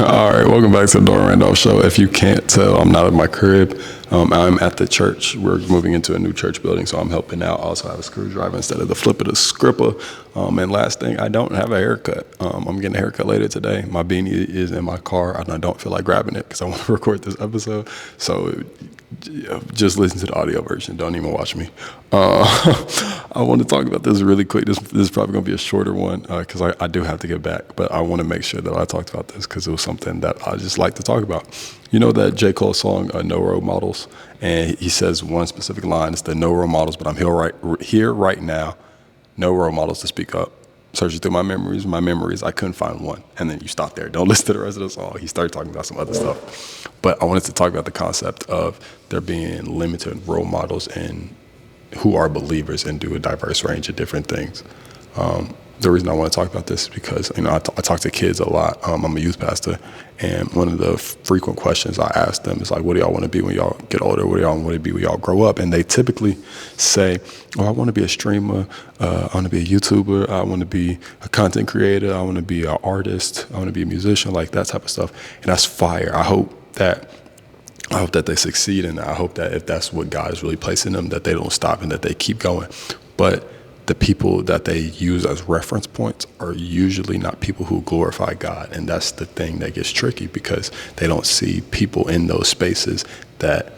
All right, welcome back to the Dora Randolph Show. If you can't tell, I'm not at my crib. I'm at the church. We're moving into a new church building, so I'm helping out. I also have a screwdriver instead of the flip of the scripper. And last thing, I don't have a haircut. I'm getting a haircut later today. My beanie is in my car, and I don't feel like grabbing it because I want to record this episode. So just listen to the audio version. Don't even watch me. I want to talk about this really quick. This is probably going to be a shorter one because I do have to get back. But I want to make sure that I talked about this because it was something that I just like to talk about. You know that J. Cole song, No Role Models? And he says one specific line. It's the no role models, but I'm here right now. No role models to speak up. Searching through my memories, I couldn't find one. And then you stop there. Don't listen to the rest of the song. He started talking about some other stuff. But I wanted to talk about the concept of there being limited role models and who are believers and do a diverse range of different things. The reason I want to talk about this is because, I talk to kids a lot. I'm a youth pastor, and one of the frequent questions I ask them is like, what do y'all want to be when y'all get older? What do y'all want to be when y'all grow up? And they typically say, oh, I want to be a streamer. I want to be a YouTuber. I want to be a content creator. I want to be an artist. I want to be a musician, like that type of stuff. And that's fire. I hope that they succeed, and I hope that if that's what God is really placing them, that they don't stop and that they keep going. But the people that they use as reference points are usually not people who glorify God. And that's the thing that gets tricky because they don't see people in those spaces that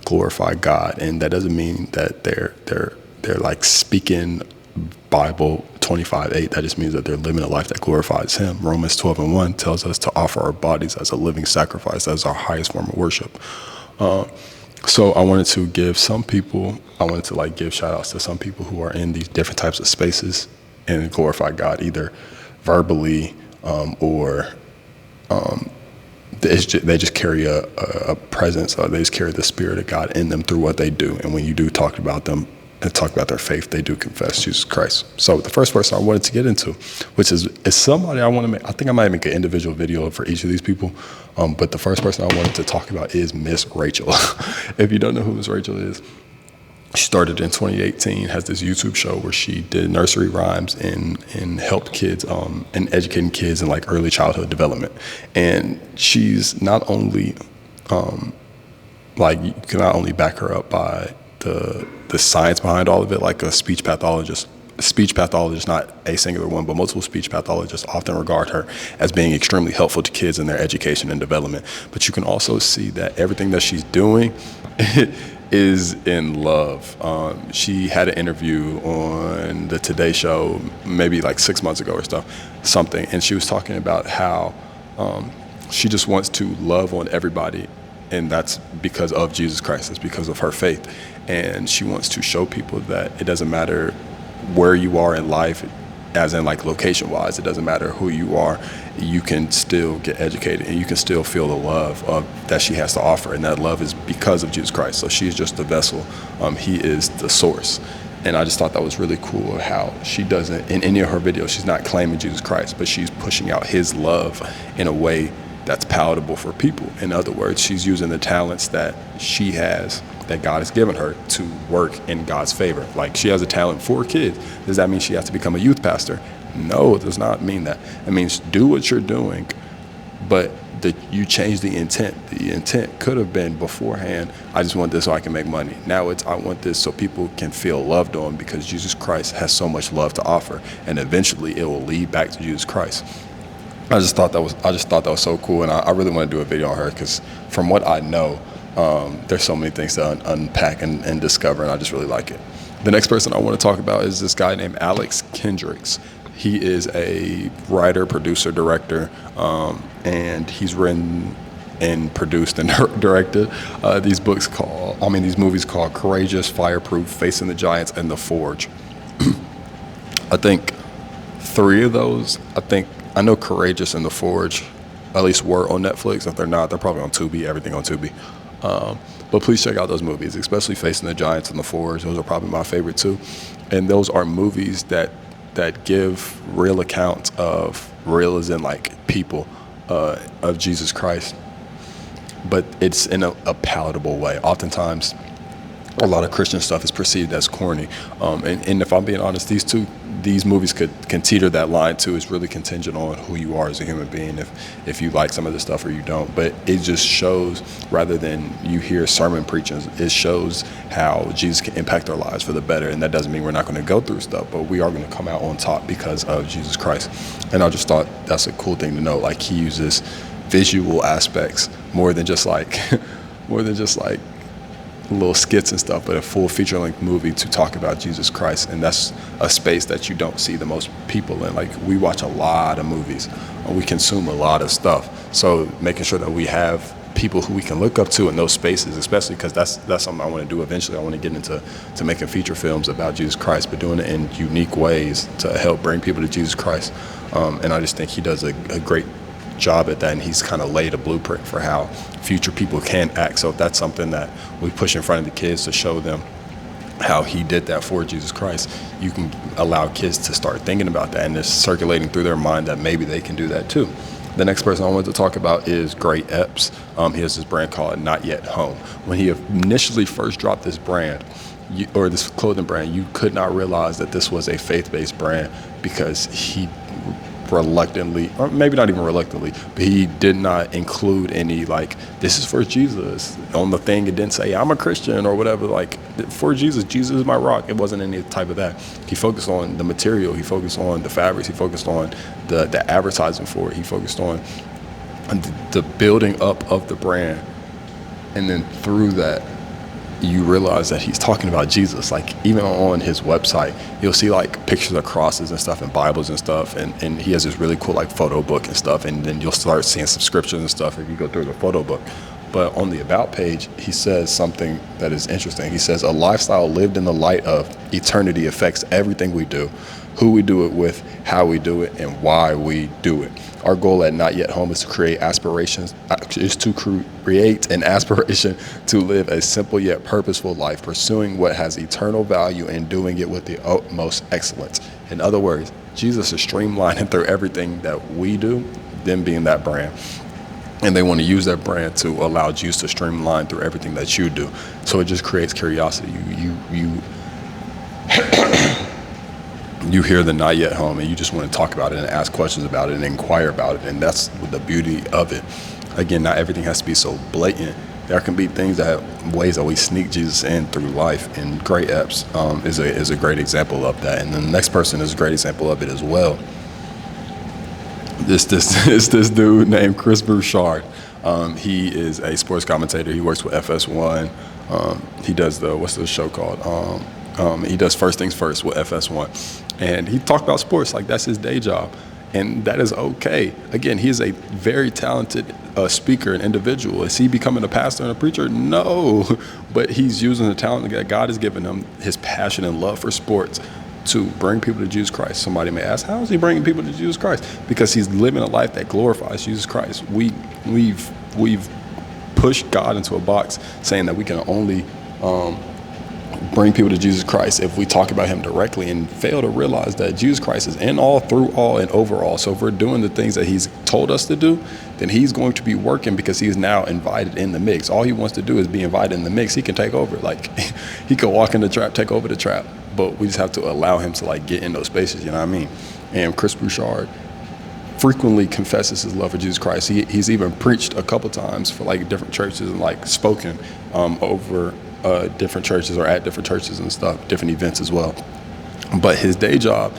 glorify God. And that doesn't mean that they're like speaking Bible 25:8. That just means that they're living a life that glorifies Him. Romans 12:1 tells us to offer our bodies as a living sacrifice, as our highest form of worship. So I wanted to give shout outs to some people who are in these different types of spaces and glorify God, either verbally or they just carry a presence, or they just carry the Spirit of God in them through what they do. And when you do talk about them and talk about their faith, they do confess Jesus Christ. So the first person I wanted to get into, which is somebody I want to make, I think I might make an individual video for each of these people. But the first person I wanted to talk about is Miss Rachel. If you don't know who Miss Rachel is, she started in 2018, has this YouTube show where she did nursery rhymes and helped kids and educating kids in like early childhood development. And she's not only you can not only back her up by the science behind all of it, like a speech pathologist, not a singular one, but multiple speech pathologists often regard her as being extremely helpful to kids in their education and development. But you can also see that everything that she's doing is in love. She had an interview on the Today Show maybe like 6 months ago or something, and she was talking about how she just wants to love on everybody, and that's because of Jesus Christ. It's because of her faith. And she wants to show people that it doesn't matter where you are in life, as in like location wise, it doesn't matter who you are, you can still get educated and you can still feel the love that she has to offer. And that love is because of Jesus Christ. So she is just the vessel. He is the source. And I just thought that was really cool how she doesn't, in any of her videos, she's not claiming Jesus Christ, but she's pushing out His love in a way that's palatable for people. In other words, she's using the talents that she has, that God has given her, to work in God's favor. Like, she has a talent for kids. Does that mean she has to become a youth pastor? No, it does not mean that. It means do what you're doing, but you change the intent. The intent could have been beforehand, I just want this so I can make money. Now it's, I want this so people can feel loved on, because Jesus Christ has so much love to offer, and eventually it will lead back to Jesus Christ. I just thought that was so cool, and I really want to do a video on her, because from what I know, there's so many things to unpack and discover, and I just really like it. The next person I want to talk about is this guy named Alex Kendricks. He is a writer, producer, director, and he's written and produced and directed these movies called Courageous, Fireproof, Facing the Giants, and The Forge. I think 3 of those, I know Courageous and The Forge at least were on Netflix. If they're not, they're probably on Tubi, everything on Tubi. But please check out those movies, especially Facing the Giants and The Forge. Those are probably my favorite too. And those are movies that give real accounts of, real as in like people, of Jesus Christ. But it's in a palatable way. Oftentimes, a lot of Christian stuff is perceived as corny. And if I'm being honest, these these movies can teeter that line too. It's really contingent on who you are as a human being, if you like some of the stuff or you don't. But it just shows, rather than you hear sermon preaching, it shows how Jesus can impact our lives for the better. And that doesn't mean we're not going to go through stuff, but we are going to come out on top because of Jesus Christ. And I just thought that's a cool thing to know. Like, he uses visual aspects more than just like little skits and stuff, but a full feature-length movie to talk about Jesus Christ. And that's a space that you don't see the most people in. Like, we watch a lot of movies, and we consume a lot of stuff. So making sure that we have people who we can look up to in those spaces, especially because that's something I want to do eventually. I want to get into making feature films about Jesus Christ, but doing it in unique ways to help bring people to Jesus Christ. And I just think he does a great job at that, and he's kind of laid a blueprint for how future people can act. So if that's something that we push in front of the kids to show them how he did that for Jesus Christ, you can allow kids to start thinking about that, and it's circulating through their mind that maybe they can do that too. The next person I wanted to talk about is Gray Epps. He has this brand called Not Yet Home. When he initially first dropped this brand, or this clothing brand, you could not realize that this was a faith-based brand, because he reluctantly, or maybe not even reluctantly, but he did not include any, like, this is for Jesus on the thing. It didn't say I'm a Christian or whatever, like, for Jesus, Jesus is my rock. It wasn't any type of that. He focused on the material, he focused on the fabrics, he focused on the advertising for it, he focused on the building up of the brand. And then through that, you realize that he's talking about Jesus. Like, even on his website, you'll see like pictures of crosses and stuff and Bibles and stuff, and he has this really cool like photo book and stuff, and then you'll start seeing subscriptions and stuff if you go through the photo book. But on the About page, he says something that is interesting. He says, a lifestyle lived in the light of eternity affects everything we do, who we do it with, how we do it, and why we do it. Our goal at Not Yet Home is to create an aspiration to live a simple yet purposeful life, pursuing what has eternal value and doing it with the utmost excellence. In other words, Jesus is streamlining through everything that we do, them being that brand. And they want to use that brand to allow Jesus to streamline through everything that you do. So it just creates curiosity. You hear the Not Yet Home, and you just want to talk about it and ask questions about it and inquire about it. And that's the beauty of it. Again, not everything has to be so blatant. There can be things ways that we sneak Jesus in through life. And Gray Epps is a great example of that. And the next person is a great example of it as well. This dude named Chris Broussard. He is a sports commentator. He works with FS1. He does what's the show called? He does First Things First with FS1. And he talked about sports like that's his day job. And that is okay. Again, he is a very talented speaker and individual. Is he becoming a pastor and a preacher? No. But he's using the talent that God has given him, his passion and love for sports, to bring people to Jesus Christ. Somebody may ask, how is he bringing people to Jesus Christ? Because he's living a life that glorifies Jesus Christ. We've pushed God into a box, saying that we can only bring people to Jesus Christ if we talk about him directly, and fail to realize that Jesus Christ is in all, through all, and over all. So if we're doing the things that he's told us to do, then he's going to be working, because he's now invited in the mix. All he wants to do is be invited in the mix. He can take over. Like, he can walk in the trap, take over the trap, but we just have to allow him to like get in those spaces, you know what I mean? And Chris Broussard frequently confesses his love for Jesus Christ. He's even preached a couple times for like different churches, and like spoken over different churches or at different churches and stuff, different events as well. But his day job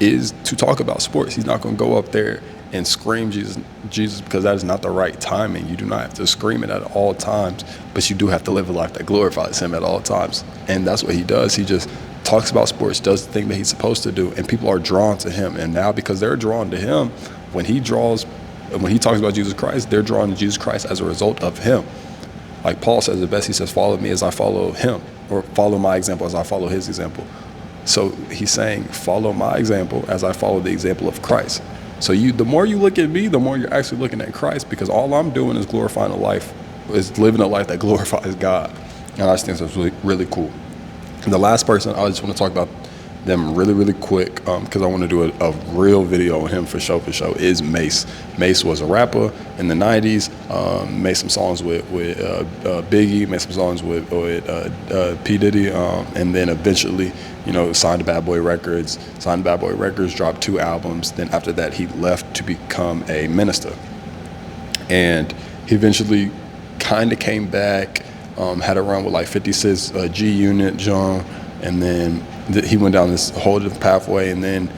is to talk about sports. He's not going to go up there and scream Jesus, because that is not the right timing. You do not have to scream it at all times, but you do have to live a life that glorifies him at all times. And that's what he does. He just talks about sports, does the thing that he's supposed to do, and people are drawn to him. And now, because they're drawn to him, when he talks about Jesus Christ, they're drawn to Jesus Christ as a result of him. Like Paul says it best, he says, follow me as I follow him, or follow my example as I follow his example. So he's saying, follow my example as I follow the example of Christ. So the more you look at me, the more you're actually looking at Christ, because all I'm doing is living a life that glorifies God. And I just think that's really, really cool. And the last person I just want to talk about them really, really quick, because I want to do a real video on him for show, is Mace. Mace was a rapper in the 90s, made some songs with Biggie, made some songs with P. Diddy, and then eventually, signed to Bad Boy Records. Dropped 2 albums. Then after that, he left to become a minister. And he eventually kind of came back, had a run with like 56 G Unit, John, and then he went down this whole different pathway, and then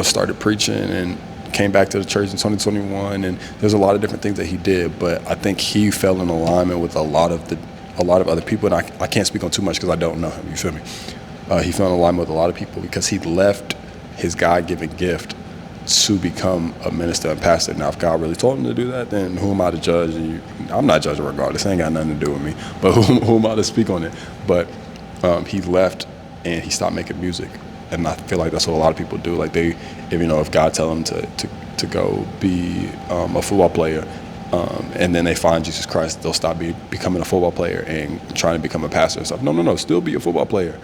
started preaching and came back to the church in 2021. And there's a lot of different things that he did, but I think he fell in alignment with a lot of other people. And I can't speak on too much because I don't know him. You feel me? He fell in alignment with a lot of people because he left his God-given gift to become a minister and pastor. Now, if God really told him to do that, then who am I to judge? I'm not judging regardless. It ain't got nothing to do with me. But who am I to speak on it? But he left and he stopped making music. And I feel like that's what a lot of people do. Like if God tell them to go be a football player, and then they find Jesus Christ, they'll stop becoming a football player and trying to become a pastor and stuff. No, still be a football player.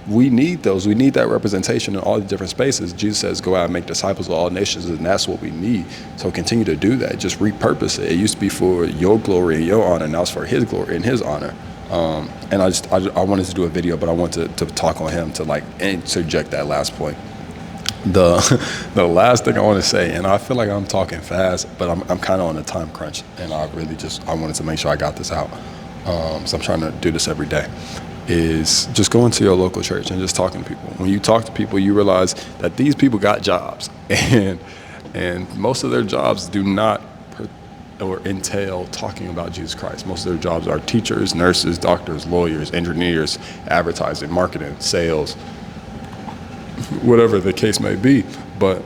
We need those. We need that representation in all the different spaces. Jesus says, go out and make disciples of all nations, and that's what we need. So continue to do that. Just repurpose it. It used to be for your glory and your honor. Now it's for his glory and his honor. And I wanted to do a video, but I wanted to talk on him to like interject that last point. The last thing I want to say, and I feel like I'm talking fast, but I'm kind of on a time crunch, and I wanted to make sure I got this out. So I'm trying to do this every day. Is just going to your local church and just talking to people. When you talk to people, you realize that these people got jobs, and most of their jobs do not or entail talking about Jesus Christ. Most of their jobs are teachers, nurses, doctors, lawyers, engineers, advertising, marketing, sales, whatever the case may be. But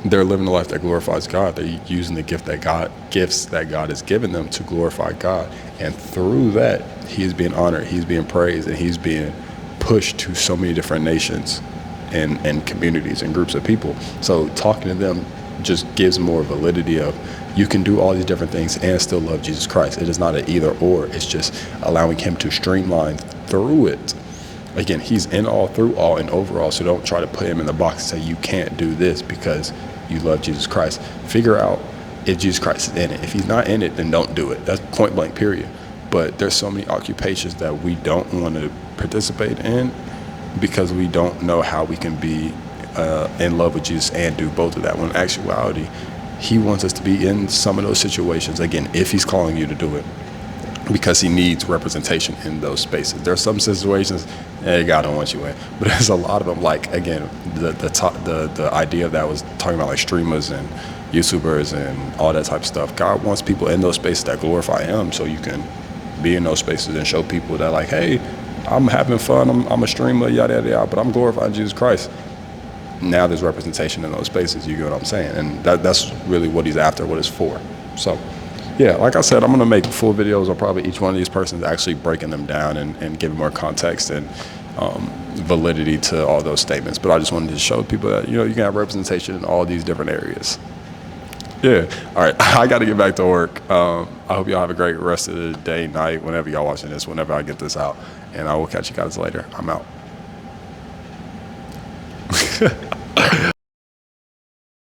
they're living a life that glorifies God. They're using the gifts that God has given them to glorify God. And through that, he is being honored, he's being praised, and he's being pushed to so many different nations and communities and groups of people. So talking to them just gives more validity of you can do all these different things and still love Jesus Christ. It is not an either or. It's just allowing him to streamline through it. Again, he's in all, through all, and overall. So don't try to put him in the box and say you can't do this because you love Jesus Christ. Figure out if Jesus Christ is in it. If he's not in it, then don't do it. That's point blank, period. But there's so many occupations that we don't want to participate in because we don't know how we can be in love with Jesus and do both of that. When in actuality, he wants us to be in some of those situations, again, if he's calling you to do it, because he needs representation in those spaces. There are some situations, God don't want you in, but there's a lot of them. Like, again, the idea of that was talking about like streamers and YouTubers and all that type of stuff. God wants people in those spaces that glorify him, so you can be in those spaces and show people that like, hey, I'm having fun, I'm a streamer, yada, yada, yada, but I'm glorifying Jesus Christ. Now there's representation in those spaces, you get what I'm saying? And that's really what he's after, what it's for. So, yeah, like I said, I'm going to make full videos on probably each one of these persons, actually breaking them down and giving more context and validity to all those statements. But I just wanted to show people that, you can have representation in all these different areas. Yeah. All right. I got to get back to work. I hope y'all have a great rest of the day, night, whenever y'all watching this, whenever I get this out. And I will catch you guys later. I'm out.